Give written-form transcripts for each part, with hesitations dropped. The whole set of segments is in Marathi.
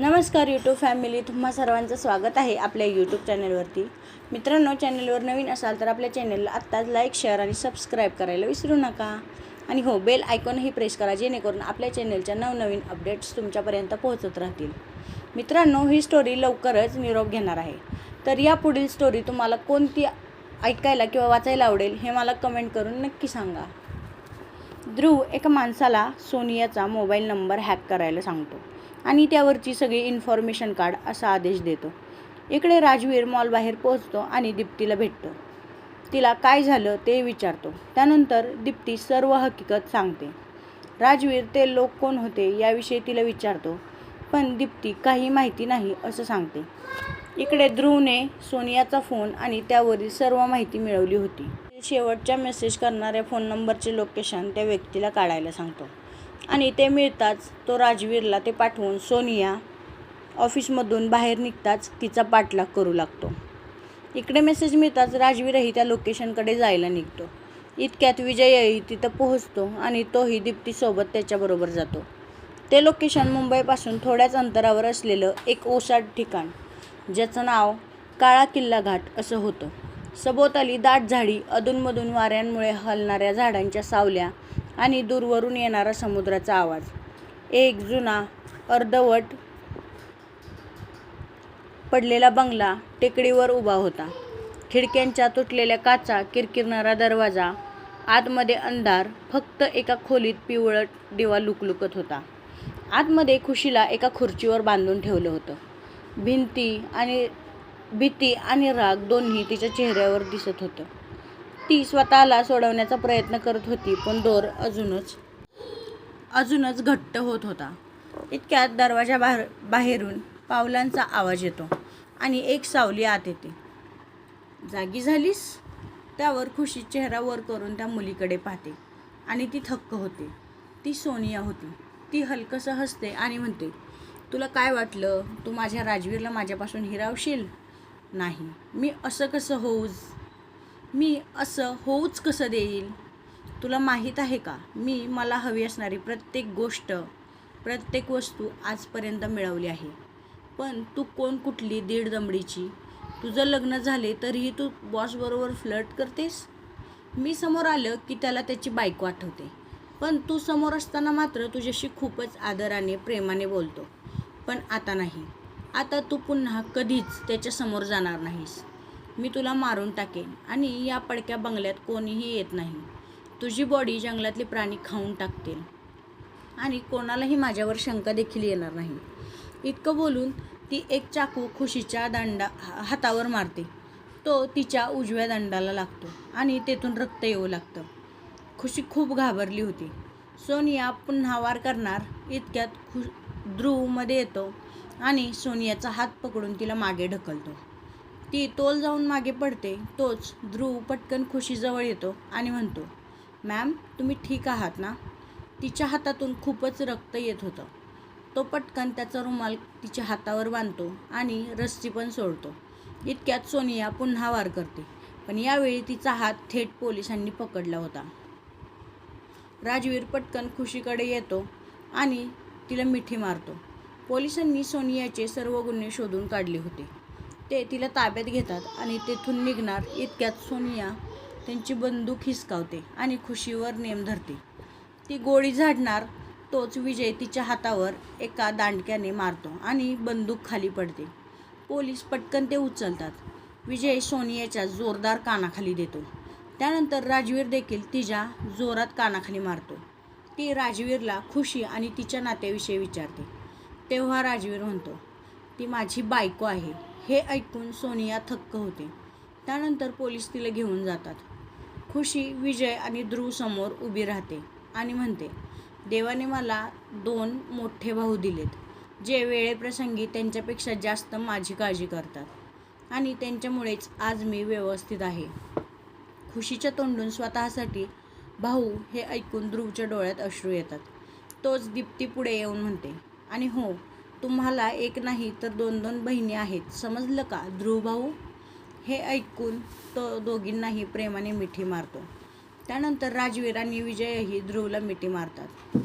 नमस्कार यूट्यूब फॅमिली, तुम्हा सर्वांचं स्वागत आहे आपल्या यूट्यूब चॅनलवरती. मित्रांनो, चॅनलवर नवीन असाल तर आपल्या चॅनलला आत्ताच लाईक, शेअर आणि सबस्क्राईब करायला विसरू नका. आणि हो, बेल आयकॉनही प्रेस करा, जेणेकरून आपल्या चॅनलच्या नवनवीन अपडेट्स तुमच्यापर्यंत पोहोचत राहतील. मित्रांनो, ही स्टोरी लवकरच निरोप घेणार आहे. तर या पुढील स्टोरी तुम्हाला कोणती ऐकायला किंवा वाचायला आवडेल हे मला कमेंट करून नक्की सांगा. ध्रुव एका माणसाला सोनियाचा मोबाईल नंबर हॅक करायला सांगतो आणि त्यावरची सगळी इन्फॉर्मेशन काढ असा आदेश देतो. इकडे राजवीर मॉलबाहेर पोहोचतो आणि दीप्तीला भेटतो. तिला काय झालं ते विचारतो. त्यानंतर दीप्ती सर्व हकीकत सांगते. राजवीर ते लोक कोण होते याविषयी तिला विचारतो, पण दीप्ती काही माहिती नाही असं सांगते. इकडे ध्रुवने सोनियाचा फोन आणि त्यावरील सर्व माहिती मिळवली होती. शेवटच्या मेसेज करणाऱ्या फोन नंबरचे लोकेशन त्या व्यक्तीला काढायला सांगतो आणि ते मिळताच तो राजवीरला ते पाठवून सोनिया ऑफिसमधून बाहेर निघताच तिचा पाठलाग करू लागतो. इकडे मेसेज मिळताच राजवीरही त्या लोकेशनकडे जायला निघतो. इतक्यात विजयही तिथं पोहोचतो आणि तोही दीप्तीसोबत त्याच्याबरोबर जातो. ते लोकेशन मुंबईपासून थोड्याच अंतरावर असलेलं एक ओसाड ठिकाण, ज्याचं नाव काळा किल्ला घाट असं होतं. सभोवताली दाट झाडी, अधूनमधून वाऱ्यांमुळे हलणाऱ्या झाडांच्या सावल्या आणि दूरवरून येणारा समुद्राचा आवाज. एक जुना अर्धवट पडलेला बंगला टेकडीवर उभा होता. खिडक्यांच्या तुटलेल्या काचा, किरकिरणारा दरवाजा, आतमध्ये अंधार. फक्त एका खोलीत पिवळट दिवा लुकलुकत होता. आतमध्ये खुशीला एका खुर्चीवर बांधून ठेवलं होतं. भीती आणि राग दोन्ही तिच्या चेहऱ्यावर दिसत होतं. ती स्वतःला सोडवण्याचा प्रयत्न करत होती, पण दोर अजूनच घट्ट होत होता. इतक्यात दरवाजा बाहेरून पावलांचा आवाज येतो आणि एक सावली आत येते. जागी झालीस? त्यावर खुशी चेहरा वर करून त्या मुलीकडे पाहते आणि ती थक्क होते. ती सोनिया होती. ती हलकसं हसते आणि म्हणते, तुला काय वाटलं? तू माझ्या राजवीरला माझ्यापासून हिरावशील? नाही, मी असं होऊच कसं देईल? तुला माहीत आहे का, मी मला हवी असणारी प्रत्येक गोष्ट, प्रत्येक वस्तू आजपर्यंत मिळवली आहे. पण तू कोण कुठली दीड दमडीची? तुझं लग्न झाले तरीही तू बॉसबरोबर फ्लर्ट करतेस. मी समोर आलं की त्याला त्याची बायको आठवते, पण तू समोर असताना मात्र तुझ्याशी खूपच आदराने, प्रेमाने बोलतो. पण आता नाही. आता तू पुन्हा कधीच त्याच्यासमोर जाणार नाहीस. मी तुला मारून टाकेन आणि या पडक्या बंगल्यात कोणीही येत नाही. तुझी बॉडी जंगलातले प्राणी खाऊन टाकतील आणि कोणालाही माझ्यावर शंका देखील येणार नाही. इतकं बोलून ती एक चाकू खुशीच्या हातावर मारते. तो तिच्या उजव्या दंडाला लागतो आणि तेथून रक्त येऊ लागतं. खुशी खूप घाबरली होती. सोनिया पुन्हा वार करणार इतक्यात ध्रुव मध्ये येतो आणि सोनियाचा हात पकडून तिला मागे ढकलतो. ती तोल जाऊन मागे पडते. तोच ध्रुव पटकन खुशीजवळ येतो आणि म्हणतो, मॅम, तुम्ही ठीक आहात ना? तिच्या हातातून खूपच रक्त येत होतं. तो पटकन त्याचा रुमाल तिच्या हातावर बांधतो आणि रस्सी पण सोडतो. इतक्यात सोनिया पुन्हा वार करते, पण यावेळी तिचा हात थेट पोलिसांनी पकडला होता. राजवीर पटकन खुशीकडे येतो आणि तिला मिठी मारतो. पोलिसांनी सोनियाचे सर्व गुन्हे शोधून काढले होते. ते तिला ताब्यात घेतात आणि तेथून निघणार इतक्यात सोनिया त्यांची बंदूक हिसकावते आणि खुशीवर नेम धरते. ती गोळी झाडणार तोच विजय तिच्या हातावर एका दांडक्याने मारतो आणि बंदूक खाली पडते. पोलीस पटकन ते उचलतात. विजय सोनियाच्या जोरदार कानाखाली देतो. त्यानंतर राजवीर देखील तिच्या जोरात कानाखाली मारतो. ती राजवीरला खुशी आणि तिच्या नात्याविषयी विचारते. तेव्हा राजवीर म्हणतो, ती माझी बायको आहे. हे ऐकून सोनिया थक्क होते. त्यानंतर पोलीस तिला घेऊन जातात. खुशी विजय आणि ध्रुव समोर उभी राहते आणि म्हणते, देवाने मला 2 मोठे भाऊ दिलेत, जे वेळेप्रसंगी त्यांच्यापेक्षा जास्त माझी काळजी करतात आणि त्यांच्यामुळेच आज मी व्यवस्थित आहे. खुशीच्या तोंडून स्वतःसाठी भाऊ हे ऐकून ध्रुवच्या डोळ्यात अश्रू येतात. तोच दीप्ती पुढे येऊन म्हणते, आणि हो, तुम्हाला एक नाही तर 2 बहिणी आहेत, समजलं का ध्रुव भाऊ? हे ऐकून तो दोघींनाही प्रेमाने मिठी मारतो. त्यानंतर राजवीर आणि विजयही ध्रुवला मिठी मारतात.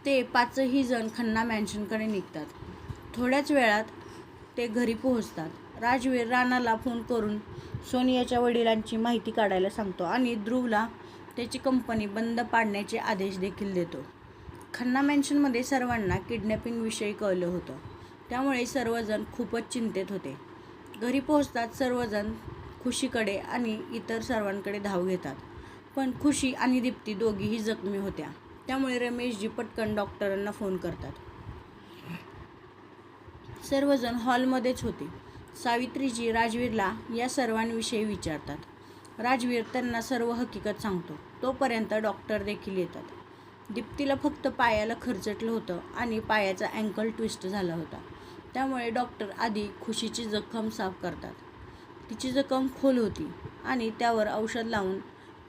ते पाचही जण खन्ना मॅन्शनकडे निघतात. थोड्याच वेळात ते घरी पोहोचतात. राजवीर राणाला फोन करून सोनियाच्या वडिलांची माहिती काढायला सांगतो आणि ध्रुवला त्याची कंपनी बंद पाडण्याचे आदेश देखील देतो. खन्ना मॅन्शनमध्ये सर्वांना किडनॅपिंगविषयी कळलं होतं, त्यामुळे सर्वजण खूपच चिंतेत होते. घरी पोहोचताच सर्वजण खुशीकडे आणि इतर सर्वांकडे धाव घेतात. पण खुशी आणि दीप्ती दोघीही जखमी होत्या, त्यामुळे रमेशजी पटकन डॉक्टरांना फोन करतात. सर्वजण हॉलमध्येच होते. सावित्रीजी राजवीरला या सर्वांविषयी विचारतात. राजवीर त्यांना सर्व हकीकत सांगतो. तोपर्यंत डॉक्टर देखील येतात. दीप्तीला फक्त पायाला खरचटलं होतं आणि पायाचा अँकल ट्विस्ट झाला होता, त्यामुळे डॉक्टर आधी खुशीची जखम साफ करतात. तिची जखम खोल होती आणि त्यावर औषध लावून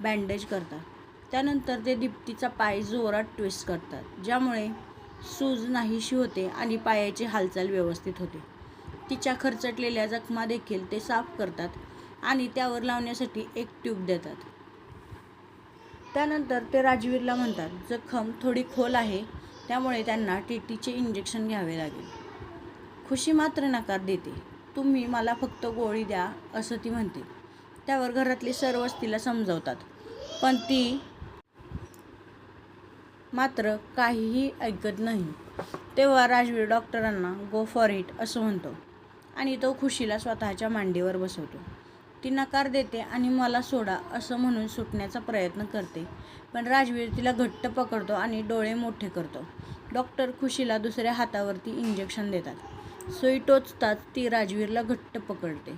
बँडेज करतात. त्यानंतर ते दीप्तीचा पाय जोरात ट्विस्ट करतात, ज्यामुळे सूज नाहीशी होते आणि पायाची हालचाल व्यवस्थित होते. तिच्या खरचटलेल्या जखमा देखील ते साफ करतात आणि त्यावर लावण्यासाठी एक ट्यूब देतात. त्यानंतर ते राजवीरला म्हणतात, जखम थोडी खोल आहे, त्यामुळे त्यांना टीटीचे इंजेक्शन घ्यावे लागेल. खुशी मात्र नकार देते. तुम्ही मला फक्त गोळी द्या असं ती म्हणते. त्यावर घरातले सर्वच तिला समजावतात, पण ती मात्र काहीही ऐकत नाही. तेव्हा राजवीर डॉक्टरांना गो फॉर इट असं म्हणतो आणि तो खुशीला स्वतःच्या मांडीवर बसवतो. ती नकार देते आणि मला सोडा असं म्हणून सुटण्याचा प्रयत्न करते, पण राजवीर तिला घट्ट पकडतो आणि डोळे मोठे करतो. डॉक्टर खुशीला दुसऱ्या हातावरती इंजेक्शन देतात. सुई टोचताच ती राजवीरला घट्ट पकडते.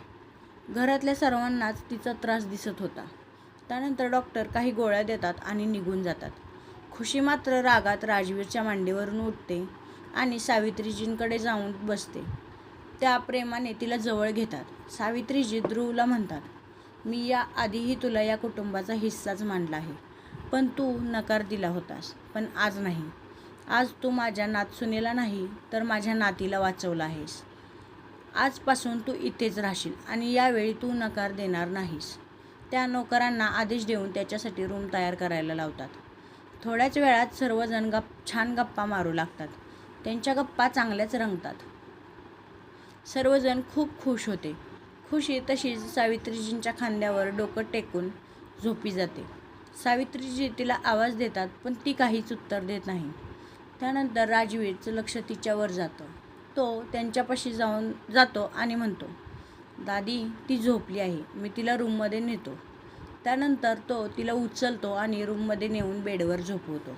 घरातल्या सर्वांनाच तिचा त्रास दिसत होता. त्यानंतर डॉक्टर काही गोळ्या देतात आणि निघून जातात. खुशी मात्र रागात राजवीरच्या मांडीवरून उठते आणि सावित्रीजींकडे जाऊन बसते. त्या प्रेमाने तिला जवळ घेतात. सावित्रीजी ध्रुवला म्हणतात, मी या आधीही तुला या कुटुंबाचा हिस्साच मानला आहे, पण तू नकार दिला होतास. पण आज नाही. आज तू माझ्या नातसुनेला नाही तर माझ्या नातीला वाचवलं आहेस. आजपासून तू इथेच राहशील आणि यावेळी तू नकार देणार नाहीस. त्या नोकरांना आदेश देऊन त्याच्यासाठी रूम तयार करायला लावतात. थोड्याच वेळात सर्वजण छान गप्पा मारू लागतात. त्यांच्या गप्पा चांगल्याच रंगतात. सर्वजण खूप खुश होते. खुशी तशीच सावित्रीजींच्या खांद्यावर डोकं टेकून झोपी जाते. सावित्रीजी तिला आवाज देतात, पण ती काहीच उत्तर देत नाही. त्यानंतर राजवीरचं लक्ष तिच्यावर जातं. तो त्यांच्यापाशी जातो आणि म्हणतो, दादी ती झोपली आहे, मी तिला रूममध्ये नेतो. त्यानंतर तो तिला उचलतो आणि रूममध्ये नेऊन बेडवर झोपवतो.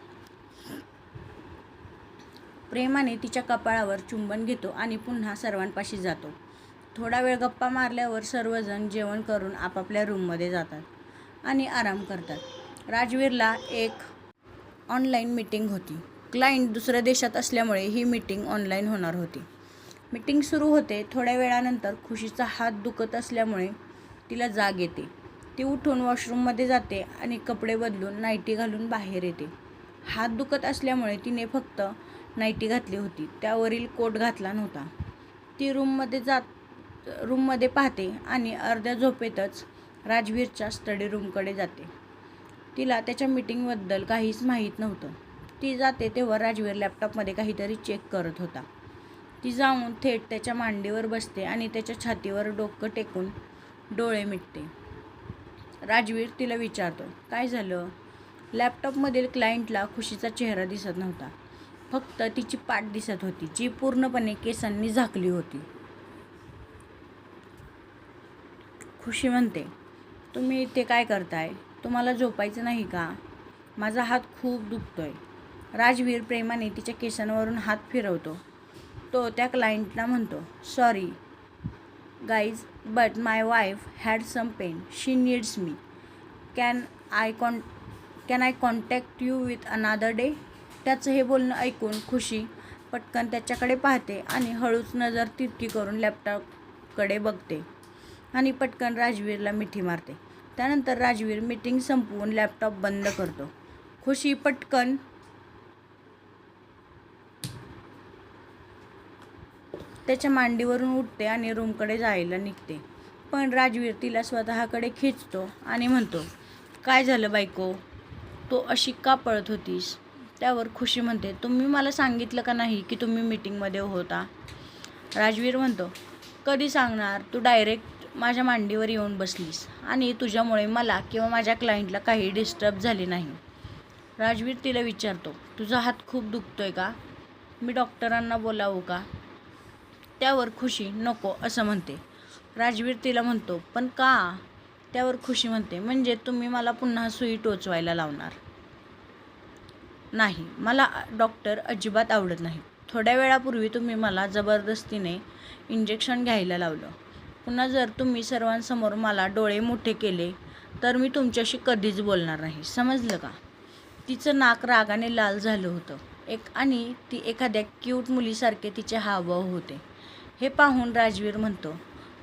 प्रेमाने तिच्या कपाळावर चुंबन घेतो आणि पुन्हा सर्वांपाशी जातो. थोडा वेळ गप्पा मारल्यावर सर्वजण जेवण करून आपापल्या रूममध्ये जातात आणि आराम करतात. राजवीरला एक ऑनलाईन मीटिंग होती. क्लायंट दुसऱ्या देशात असल्यामुळे ही मीटिंग ऑनलाईन होणार होती. मीटिंग सुरू होते. थोड्या वेळानंतर खुशीचा हात दुखत असल्यामुळे तिला जाग येते. ती उठून वॉशरूममध्ये जाते आणि कपडे बदलून नाईटी घालून बाहेर येते. हात दुखत असल्यामुळे तिने फक्त नाईटी घातली होती, त्यावरील कोट घातला नव्हता. ती रूममध्ये पाहते आणि अर्ध्या झोपेतच राजवीरच्या स्टडी रूमकडे जाते. तिला त्याच्या मीटिंगबद्दल काहीच माहीत नव्हतं. ती जाते तेव्हा राजवीर लॅपटॉपमध्ये काहीतरी चेक करत होता. ती जाऊन थेट त्याच्या मांडीवर बसते आणि त्याच्या छातीवर डोकं टेकून डोळे मिटते. राजवीर तिला विचारतो, काय झालं? लॅपटॉपमधील क्लायंटला खुशीचा चेहरा दिसत नव्हता. फक्त तिची पाठ दिसत होती, जी पूर्णपणे केसांनी झाकली होती. खुशी म्हणते, तुम्ही इथे काय करताय? तुम्हाला झोपायचं नाही का? माझा हात खूप दुखतोय. राजवीर प्रेमाने तिच्या केसांवरून हात फिरवतो. तो त्या क्लायंटला म्हणतो, sorry guys, but my wife had some pain. She needs me. Can I contact you with another day? त्याचं हे बोलणं ऐकून खुशी पटकन त्याच्याकडे पाहते आणि हळूच नजर तिरकी करून लॅपटॉपकडे बघते आणि पटकन राजवीरला मिठी मारते. त्यानंतर राजवीर मीटिंग संपवून लॅपटॉप बंद करतो. खुशी पटकन त्याच्या मांडीवरून उठते आणि रूमकडे जायला निघते. पण राजवीर तिला स्वतःकडे खिचतो आणि म्हणतो, काय झालं बायको? तू अशी का पळत होतीस? त्यावर खुशी म्हणते, तुम्ही मला सांगितलं का नाही की तुम्ही मीटिंगमध्ये होता? राजवीर म्हणतो, कधी सांगणार? तू डायरेक्ट माझ्या मांडीवर येऊन बसलीस आणि तुझ्यामुळे मला किंवा माझ्या क्लायंटला काही डिस्टर्ब झाले नाही. राजवीर तिला विचारतो, तुझा हात खूप दुखतोय का? मी डॉक्टरांना बोलावू का? त्यावर खुशी नको असं म्हणते. राजवीर तिला म्हणतो, पण का? त्यावर खुशी म्हणते, म्हणजे तुम्ही मला पुन्हा सुई टोचवायला लावणार नाही. मला डॉक्टर अजिबात आवडत नाही. थोड्या वेळापूर्वी तुम्ही मला जबरदस्तीने इंजेक्शन घ्यायला लावलं. पुन्हा जर तुम्ही सर्वांसमोर मला डोळे मोठे केले तर मी तुमच्याशी कधीच बोलणार नाही, समजलं का? तिचं नाक रागाने लाल झालं होतं आणि ती एखाद्या क्यूट मुलीसारखे तिचे हावभाव होते. हे पाहून राजवीर म्हणतो,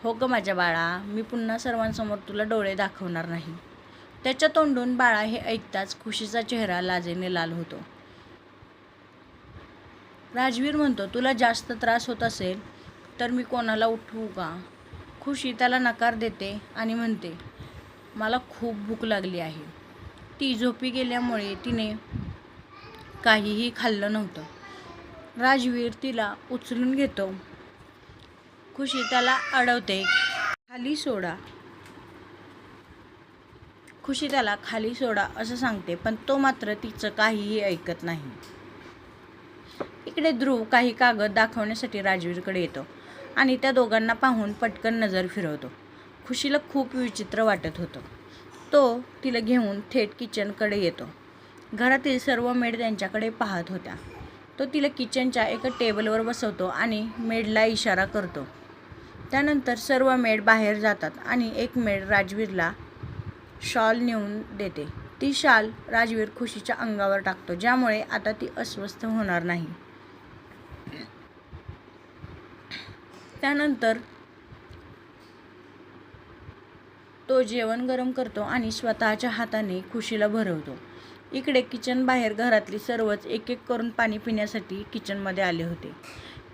हो ग माझ्या बाळा, मी पुन्हा सर्वांसमोर तुला डोळे दाखवणार नाही. त्याच्या तोंडून बाळा हे ऐकताच खुशीचा चेहरा लाजेने लाल होतो. राजवीर म्हणतो, तुला जास्त त्रास होत असेल तर मी कोणाला उठवू का? खुशी त्याला नकार देते आणि म्हणते, मला खूप भूक लागली आहे. ती झोपी गेल्यामुळे तिने काहीही खाल्लं नव्हतं. राजवीर तिला उचलून घेतो. खुशी त्याला अडवते, खाली सोडा. खुशी त्याला खाली सोडा असं सांगते, पण तो मात्र तिचं काहीही ऐकत नाही. इकडे ध्रुव काही कागद दाखवण्यासाठी राजवीरकडे येतो आणि त्या दोघांना पाहून पटकन नजर फिरवतो. खुशीला खूप विचित्र वाटत होतं. तो तिला घेऊन थेट किचनकडे येतो. घरातील सर्व मेड त्यांच्याकडे पाहत होत्या. तो तिला किचनच्या एका टेबलवर बसवतो आणि मेडला इशारा करतो. त्यानंतर सर्व मेड बाहेर जातात आणि एक मेड राजवीरला शॉल नेऊन देते. ती शाल राजवीर खुशीच्या अंगावर टाकतो, ज्यामुळे आता ती अस्वस्थ होणार नाही. त्यानंतर तो जेवण गरम करतो आणि स्वतःच्या हाताने खुशीला भरवतो. इकडे किचन बाहेर घरातली सर्वच एक एक करून पाणी पिण्यासाठी किचनमध्ये आले होते.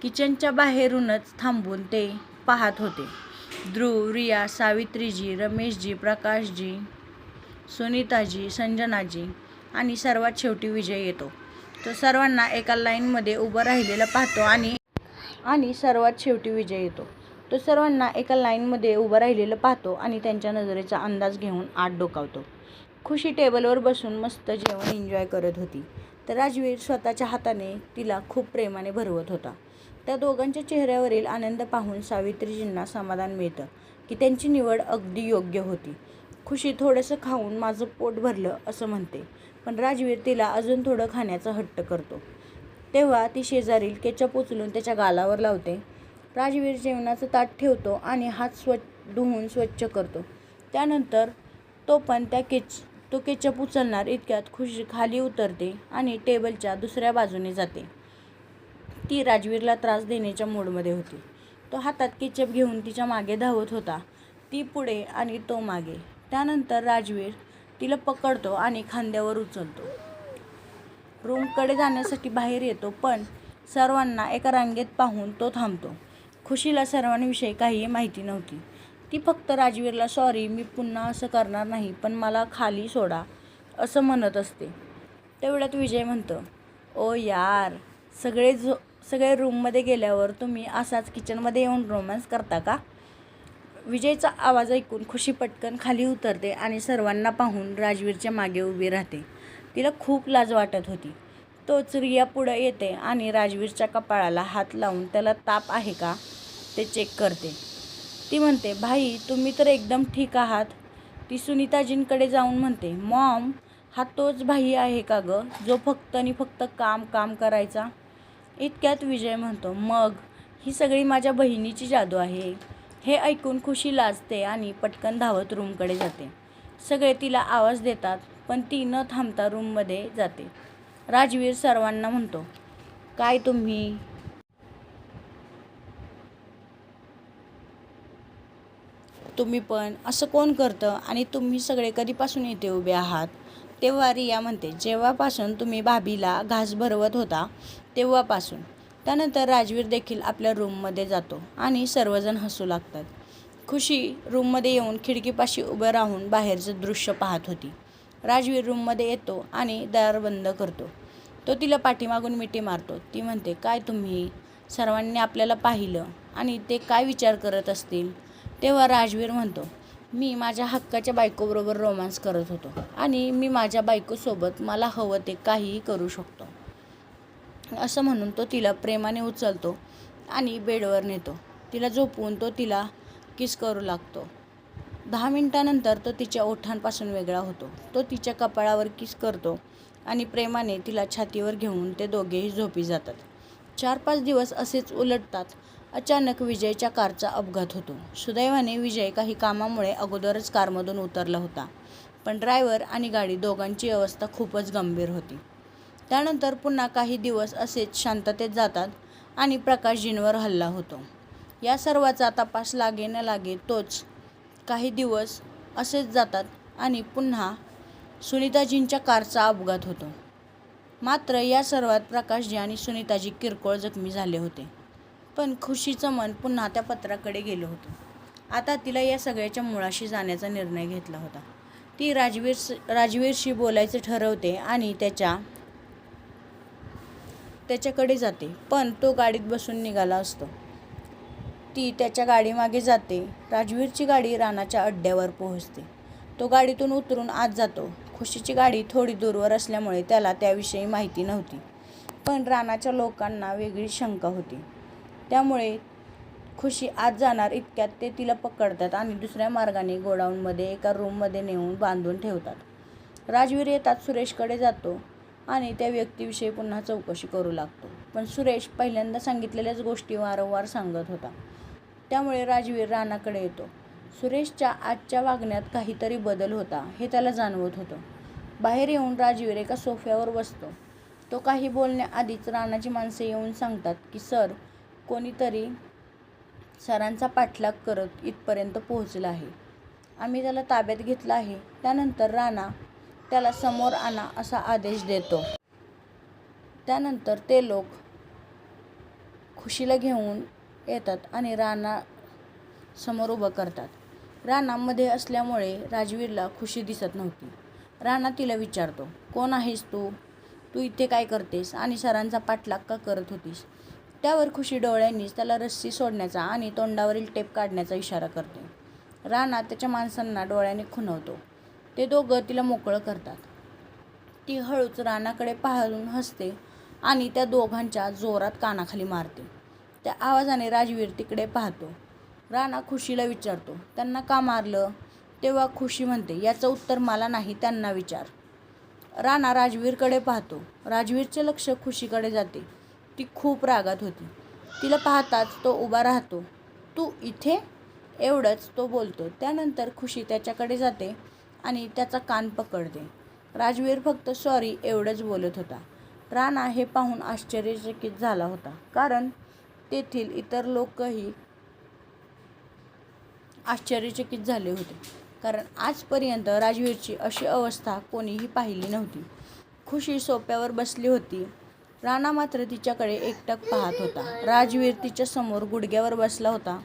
किचनच्या बाहेरूनच थांबून ते पाहत होते. ध्रुव, रिया, सावित्रीजी, रमेशजी, प्रकाशजी, सुनीताजी, संजनाजी आणि सर्वात शेवटी विजय येतो. तो सर्वांना एका लाईनमध्ये उभं राहिलेलं पाहतो आणि सर्वात शेवटी विजय येतो. तो सर्वांना एका लाईनमध्ये उभं राहिलेलं पाहतो आणि त्यांच्या नजरेचा अंदाज घेऊन आत डोकावतो. खुशी टेबलवर बसून मस्त जेवण एन्जॉय करत होती, तर राजवीर स्वतःच्या हाताने तिला खूप प्रेमाने भरवत होता. त्या दोघांच्या चेहऱ्यावरील आनंद पाहून सावित्रीजींना समाधान मिळतं की त्यांची निवड अगदी योग्य होती. खुशी थोडंसं खाऊन माझं पोट भरलं असं म्हणते, पण राजवीर तिला अजून थोडं खाण्याचा हट्ट करतो. तेव्हा ती शेजारील केचप उचलून त्याच्या गालावर लावते. राजवीर जेवणाचं ताट ठेवतो आणि हात धुवून स्वच्छ करतो. त्यानंतर तो पण तो केचप उचलणार इतक्यात खुशी खाली उतरते आणि टेबलच्या दुसऱ्या बाजूने जाते. ती राजवीरला त्रास देण्याच्या मूडमध्ये होती. तो हातात केचप घेऊन तिच्या मागे धावत होता. ती पुढे आणि तो मागे. त्यानंतर राजवीर तिला पकडतो आणि खांद्यावर उचलतो. रूमकडे जाण्यासाठी बाहेर येतो, पण सर्वांना एका रांगेत पाहून तो थांबतो. खुशीला सर्वांविषयी काहीही माहिती नव्हती. ती फक्त राजवीरला सॉरी, मी पुन्हा असं करणार नाही, पण मला खाली सोडा असं म्हणत असते. तेवढ्यात विजय म्हणतो, ओ यार, सगळे रूममध्ये गेल्यावर तुम्ही असाच किचनमध्ये येऊन रोमॅन्स करता का? विजयचा आवाज ऐकून खुशी पटकन खाली उतरते आणि सर्वांना पाहून राजवीरच्या मागे उभी राहते. तिला खूप लाज वाटत होती. तोच रिया पुढे येते आणि राजवीरच्या कपाळाला हात लावून त्याला ताप आहे का ते चेक करते. ती म्हणते, भाई तुम्ही तर एकदम ठीक आहात. ती सुनीताजींकडे जाऊन म्हणते, मॉम, हा तोच भाई आहे का गं, जो फक्त आणि फक्त काम करायचा? इतक्यात विजय म्हणतो, मग ही सगळी माझ्या बहिणीची जादू आहे. हे ऐकून खुशी लाजते आणि पटकन धावत रूमकडे जाते. सगळे तिला आवाज देतात, पण ती न थांबता रूममध्ये जाते. राजवीर सर्वांना म्हणतो, काय तुम्ही पण असं कोण करतं आणि तुम्ही सगळे कधीपासून इथे उभे आहात? तेव्हा रिया म्हणते, जेव्हापासून तुम्ही भाभीला घास भरवत होता तेव्हापासून. त्यानंतर राजवीर देखील आपल्या रूममध्ये जातो आणि सर्वजण हसू लागतात. खुशी रूममध्ये येऊन खिडकीपाशी उभं राहून बाहेरचं दृश्य पाहत होती. राजवीर रूममध्ये येतो आणि दार बंद करतो. तो तिला पाठीमागून मिठी मारतो. ती म्हणते, काय तुम्ही सर्वांनी आपल्याला पाहिलं आणि ते काय विचार करत असतील. तेव्हा राजवीर म्हणतो, मी माझ्या हक्काच्या बायकोबरोबर रोमांस करत होतो आणि मी माझ्या बायकोसोबत मला हवं ते काहीही करू शकतो. असं म्हणून तो तिला प्रेमाने उचलतो आणि बेडवर नेतो. तिला झोपवून तो तिला किस करू लागतो. 10 मिनिटांनंतर तो तिच्या ओठांपासून वेगळा होतो. तो तिच्या कपाळावर किस करतो आणि प्रेमाने तिला छातीवर घेऊन ते दोघेही झोपी जातात. 4-5 दिवस असेच उलटतात. अचानक विजयच्या कारचा अपघात होतो. सुदैवाने विजय काही कामामुळे अगोदरच कारमधून उतरला होता, पण ड्रायव्हर आणि गाडी दोघांची अवस्था खूपच गंभीर होती. त्यानंतर पुन्हा काही दिवस असेच शांततेत जातात आणि प्रकाशजींवर हल्ला होतो. या सर्वाचा तपास लागे न लागे तोच काही दिवस असेच जातात आणि पुन्हा सुनीताजींच्या कारचा अपघात होतो. मात्र या सर्वात प्रकाशजी आणि सुनीताजी किरकोळ जखमी झाले होते. पण खुशीचं मन पुन्हा त्या पत्राकडे गेलं होतं. आता तिला या सगळ्याच्या मुळाशी जाण्याचा निर्णय घेतला होता. ती राजवीरशी बोलायचं ठरवते आणि त्याच्याकडे जाते, पण तो गाडीत बसून निघाला असतो. ती त्याच्या गाडीमागे जाते. राजवीरची गाडी रानाच्या अड्ड्यावर पोहोचते. तो गाडीतून उतरून आत जातो. खुशीची गाडी थोडी दूरवर असल्यामुळे त्याला त्याविषयी माहिती नव्हती, पण रानाच्या लोकांना वेगळी शंका होती. त्यामुळे खुशी आत जाणार इतक्यात ते तिला पकडतात आणि दुसऱ्या मार्गाने गोडाऊनमध्ये एका रूममध्ये नेऊन बांधून ठेवतात. राजवीर येताच सुरेशकडे जातो आणि त्या व्यक्तीविषयी पुन्हा चौकशी करू लागतो. पण सुरेश पहिल्यांदा सांगितलेल्याच गोष्टी वारंवार सांगत होता. त्यामुळे राजवीर रानाकडे येतो. सुरेशच्या आजच्या वागण्यात काहीतरी बदल होता हे त्याला जाणवत होतं. बाहेर येऊन राजवीर एका सोफ्यावर बसतो. तो काही बोलण्याआधीच रानाची माणसे येऊन सांगतात की सर, कोणीतरी सरांचा पाठलाग करत इथपर्यंत पोहोचला आहे. आम्ही त्याला ताब्यात घेतलं आहे. त्यानंतर राणा त्याला समोर आणा असा आदेश देतो. त्यानंतर ते लोक खुशीला घेऊन येतात आणि राणा समोर उभं करतात. राणा मध्ये असल्यामुळे राजवीरला खुशी दिसत नव्हती. राणा तिला विचारतो, कोण आहेस तू? तू इथे काय करतेस आणि सरांचा पाठलाग का करत होतीस? त्यावर खुशी डोळ्यांनीच त्याला रस्सी सोडण्याचा आणि तोंडावरील टेप काढण्याचा इशारा करते. राणा त्याच्या माणसांना डोळ्याने खुणवतो. ते दोघं तिला मोकळं करतात. ती हळूच राणाकडे पाहून हसते आणि त्या दोघांच्या जोरात कानाखाली मारते. त्या आवाजाने राजवीर तिकडे पाहतो. राणा खुशीला विचारतो, त्यांना का मारलं? तेव्हा खुशी म्हणते, याचं उत्तर मला नाही, त्यांना विचार. राणा राजवीरकडे पाहतो. राजवीरचे लक्ष खुशीकडे जाते. ती खूप रागात होती. तिला पाहताच तो उभा राहतो. तू इथे? एवढंच तो बोलतो. त्यानंतर खुशी त्याच्याकडे जाते आणि त्याचा कान पकडते. राजवीर फक्त सॉरी एवढंच बोलत होता. राणा हे पाहून आश्चर्यचकित झाला होता, कारण तेथील इतर लोकही आश्चर्यचकित झाले होते, कारण आजपर्यंत राजवीरची अशी अवस्था कोणीही पाहिली नव्हती. खुशी सोफ्यावर बसली होती. राणा मात्र तिच्याकडे एकटक पाहत होता. राजवीर तिच्या समोर गुडघ्यावर बसला होता,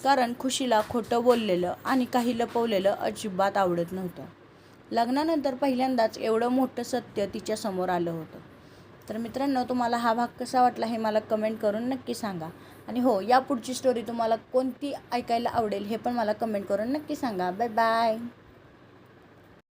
कारण खुशीला खोटं बोललेलं आणि काही लपवलेलं अजिबात आवडत नव्हतं. लग्नानंतर पहिल्यांदाच एवढं मोठं सत्य तिच्या समोर आलं होतं. तर मित्रांनो, तुम्हाला हा भाग कसा वाटला हे मला कमेंट करून नक्की सांगा. आणि हो, या पुढची स्टोरी तुम्हाला कोणती ऐकायला आवडेल हे पण मला कमेंट करून नक्की सांगा. Bye bye.